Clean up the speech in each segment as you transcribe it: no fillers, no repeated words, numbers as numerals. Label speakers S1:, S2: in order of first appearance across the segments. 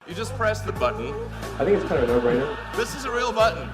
S1: You just press the button.
S2: I think it's kind of a no-brainer.
S1: This is a real button.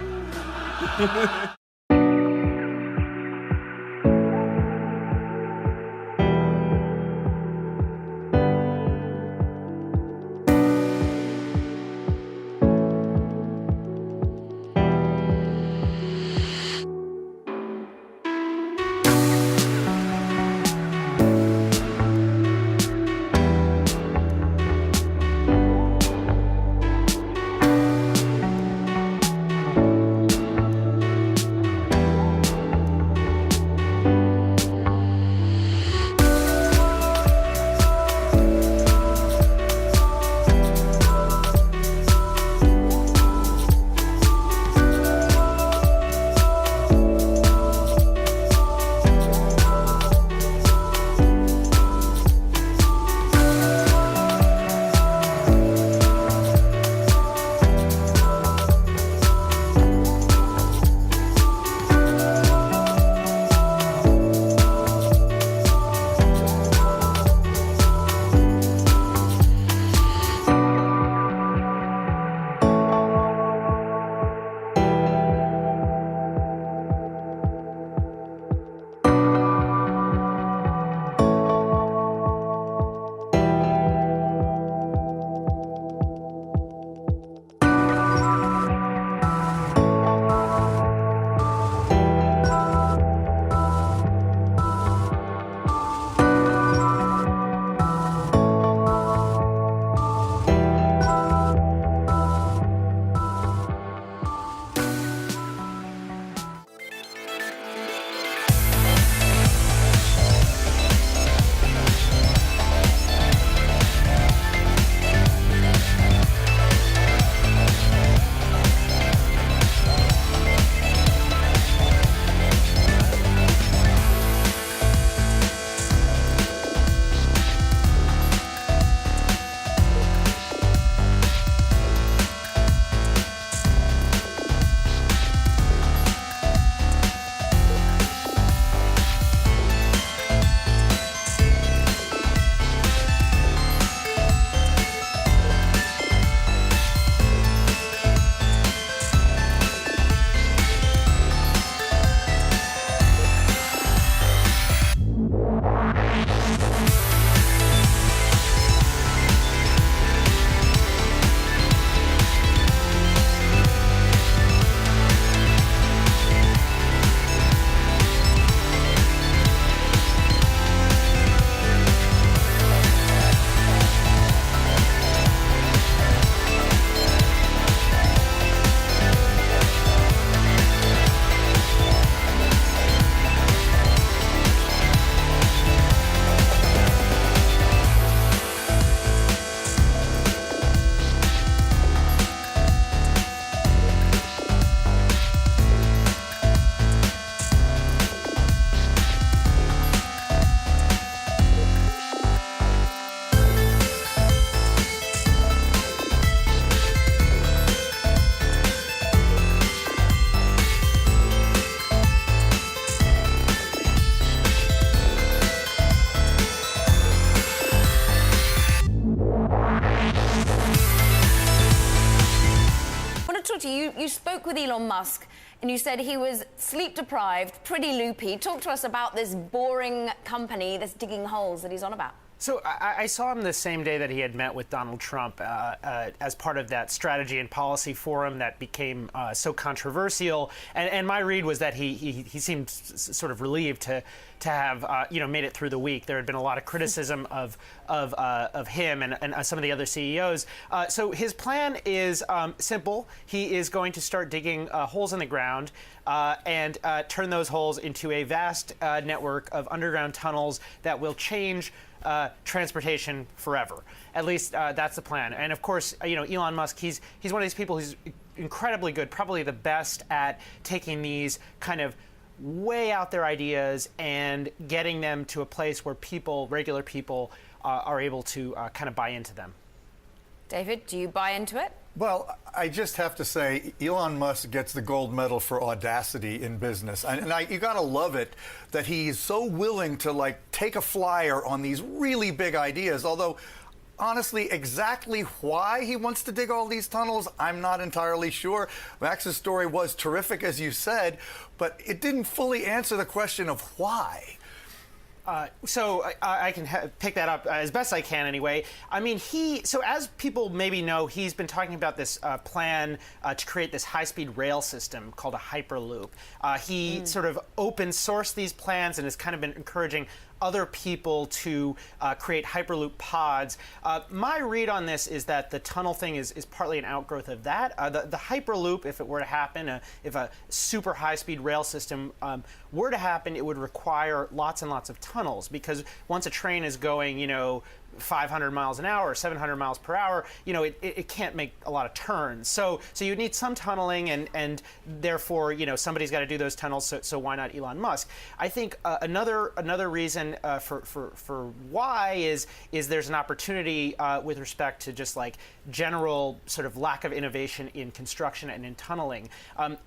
S3: You spoke with Elon Musk and you said he was sleep deprived, pretty loopy. Talk to us about this boring company that's digging holes that he's on about.
S4: So I saw him the same day that he had met with Donald Trump as part of that strategy and policy forum that became so controversial. And my read was that he seemed sort of relieved to have made it through the week. There had been a lot of criticism of him and some of the other CEOs. So his plan is simple. He is going to start digging holes in the ground and turn those holes into a vast network of underground tunnels that will change transportation forever. At least that's the plan. And of course, Elon Musk, he's one of these people who's incredibly good, probably the best at taking these kind of way out there ideas and getting them to a place where people, regular people, are able to kind of buy into them.
S3: David, do you buy into it?
S5: Well, I just have to say, Elon Musk gets the gold medal for audacity in business. And you got to love it that he's so willing to, take a flyer on these really big ideas. Although, honestly exactly why he wants to dig all these tunnels? I'm not entirely sure. Max's story was terrific, as you said, but it didn't fully answer the question of why.
S4: So I can pick that up as best I can anyway. I mean, so as people maybe know, he's been talking about this plan to create this high-speed rail system called a Hyperloop. He sort of open sourced these plans and has kind of been encouraging other people to create Hyperloop pods. My read on this is that the tunnel thing is partly an outgrowth of that. The Hyperloop, if it were to happen, if a super high-speed rail system were to happen, it would require lots and lots of tunnels, because once a train is going, 500 miles an hour or 700 miles per hour, it can't make a lot of turns. So you need some tunneling, and therefore, somebody's got to do those tunnels. So why not Elon Musk? I think another reason for why is there's an opportunity with respect to just like general sort of lack of innovation in construction and in tunneling.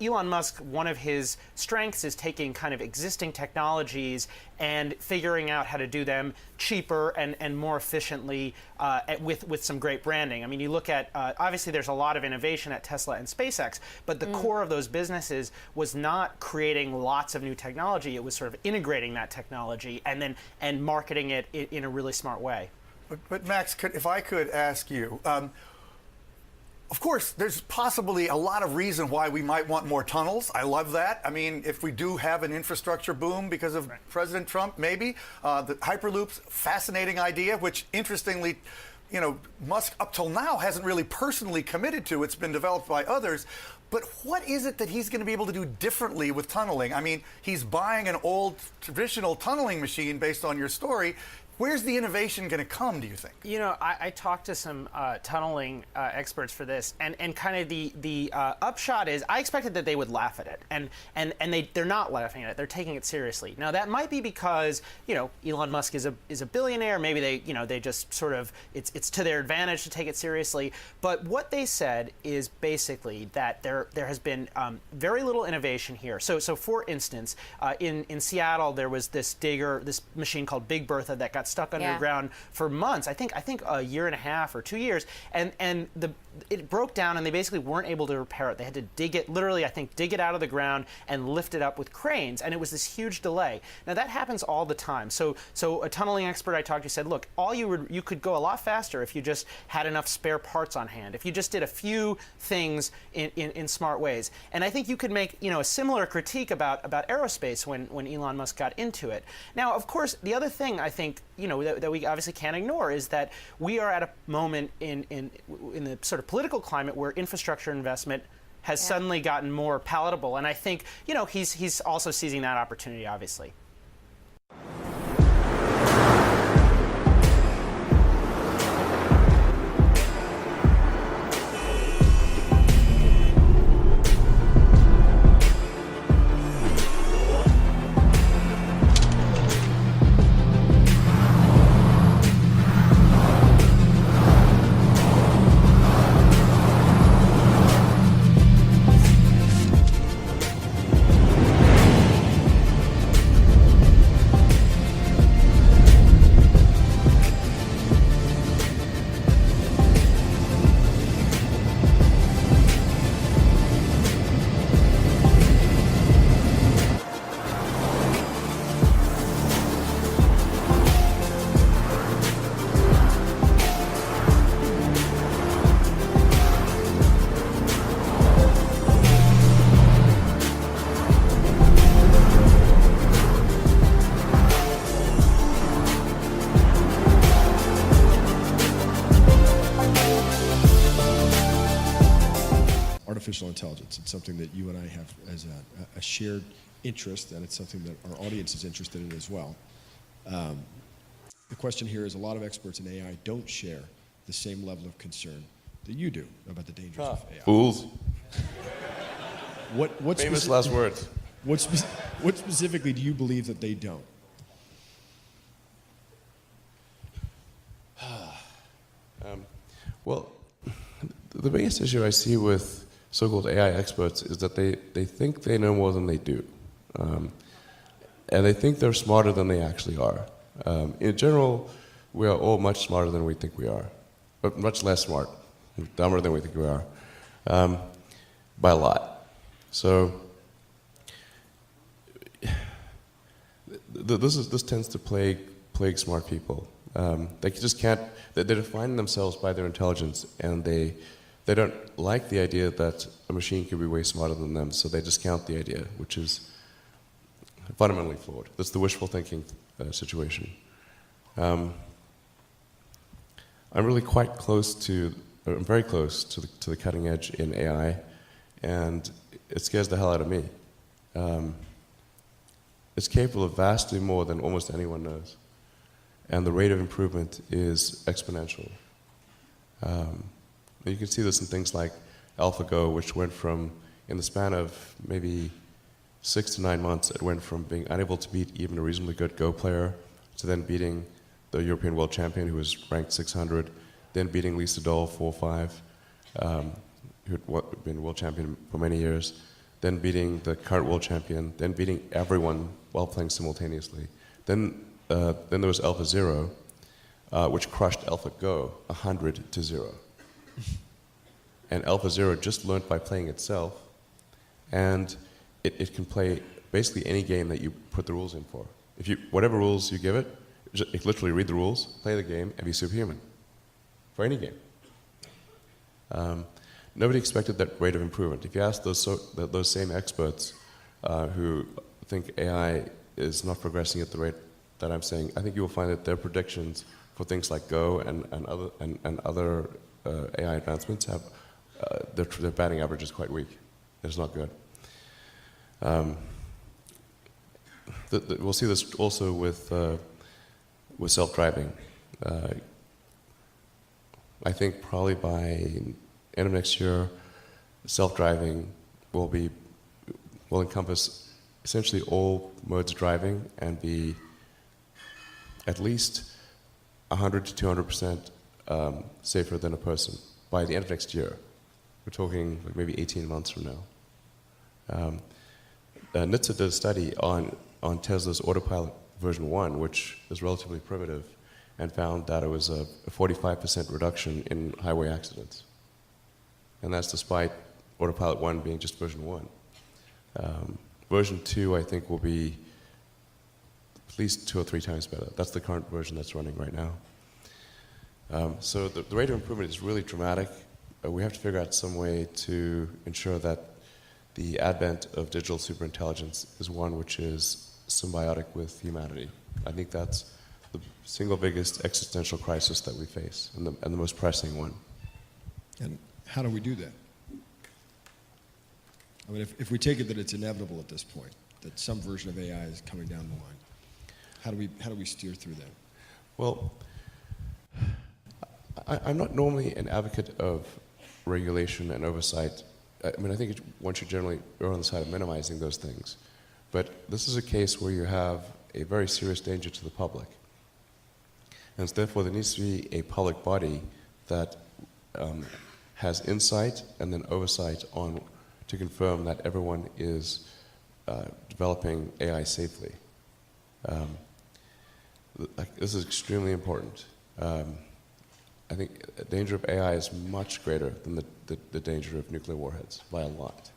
S4: Elon Musk, one of his strengths is taking kind of existing technologies and figuring out how to do them cheaper and more efficiently with some great branding. I mean, you look at, obviously there's a lot of innovation at Tesla and SpaceX, but the core of those businesses was not creating lots of new technology. It was sort of integrating that technology and marketing it in a really smart way.
S5: But Max, if I could ask you, of course, there's possibly a lot of reason why we might want more tunnels. I love that. I mean, if we do have an infrastructure boom because of President Trump, maybe. The Hyperloop's fascinating idea, which interestingly, Musk up till now hasn't really personally committed to. It's been developed by others. But what is it that he's going to be able to do differently with tunneling? I mean, he's buying an old traditional tunneling machine based on your story. Where's the innovation going to come, do you think?
S4: I talked to some tunneling experts for this, and kind of the upshot is I expected that they would laugh at it, and they're not laughing at it. They're taking it seriously. Now that might be because Elon Musk is a billionaire. Maybe they just sort of it's to their advantage to take it seriously. But what they said is basically that there has been very little innovation here. So for instance, in Seattle there was this machine called Big Bertha that got stuck underground for months. I think a year and a half or 2 years, and it broke down, and they basically weren't able to repair it. They had to dig it, literally, I think, dig it out of the ground and lift it up with cranes, and it was this huge delay. Now that happens all the time. So a tunneling expert I talked to said, look, you could go a lot faster if you just had enough spare parts on hand, if you just did a few things in smart ways. And I think you could make a similar critique about aerospace when Elon Musk got into it. Now, of course, the other thing I think that we obviously can't ignore is that we are at a moment in the sort of political climate where infrastructure investment has suddenly gotten more palatable, and I think he's also seizing that opportunity, obviously.
S2: Artificial intelligence. It's something that you and I have as a shared interest, and it's something that our audience is interested in as well. The question here is, a lot of experts in AI don't share the same level of concern that you do about the dangers of AI.
S1: Fools.
S2: What
S1: Famous last words.
S2: What specifically do you believe that they don't?
S1: Well, the biggest issue I see with so-called AI experts is that they think they know more than they do. And they think they're smarter than they actually are. In general, we are all much smarter than we think we are. but much less smart, dumber than we think we are, by a lot. So this tends to plague smart people. They just can't. They define themselves by their intelligence, and they don't like the idea that a machine could be way smarter than them. So they discount the idea, which is fundamentally flawed. That's the wishful thinking situation. I'm really quite close to. I'm very close to the cutting edge in AI, and it scares the hell out of me. It's capable of vastly more than almost anyone knows, and the rate of improvement is exponential. You can see this in things like AlphaGo, which went from, in the span of maybe 6 to 9 months, it went from being unable to beat even a reasonably good Go player to then beating the European world champion, who was ranked 600, then beating Lisa Doll 4-5, who had been world champion for many years, then beating the current world champion, then beating everyone while playing simultaneously. Then there was AlphaZero, which crushed AlphaGo 100-0. And AlphaZero just learned by playing itself, and it can play basically any game that you put the rules in for. Whatever rules you give it, it literally read the rules, play the game, and be superhuman for any game. Nobody expected that rate of improvement. If you ask those same experts who think AI is not progressing at the rate that I'm saying, I think you will find that their predictions for things like Go and other AI advancements have their batting average is quite weak. It's not good. We'll see this also with self-driving. I think probably by end of next year, self-driving will encompass essentially all modes of driving and be at least 100 to 200% safer than a person by the end of next year. We're talking like maybe 18 months from now. NHTSA did a study on Tesla's Autopilot version 1, which is relatively primitive, and found that it was a 45% reduction in highway accidents. And that's despite Autopilot 1 being just version 1. Version 2, I think, will be at least 2 or 3 times better. That's the current version that's running right now. So the rate of improvement is really dramatic. We have to figure out some way to ensure that the advent of digital superintelligence is one which is symbiotic with humanity. I think that's the single biggest existential crisis that we face, and the most pressing one.
S2: And how do we do that? I mean, if we take it that it's inevitable at this point, that some version of AI is coming down the line, how do we steer through that?
S1: Well, I'm not normally an advocate of regulation and oversight. I mean, I think one should generally err on the side of minimizing those things. But this is a case where you have a very serious danger to the public. And so therefore, there needs to be a public body that has insight and then oversight to confirm that everyone is developing AI safely. This is extremely important. I think the danger of AI is much greater than the danger of nuclear warheads by a lot.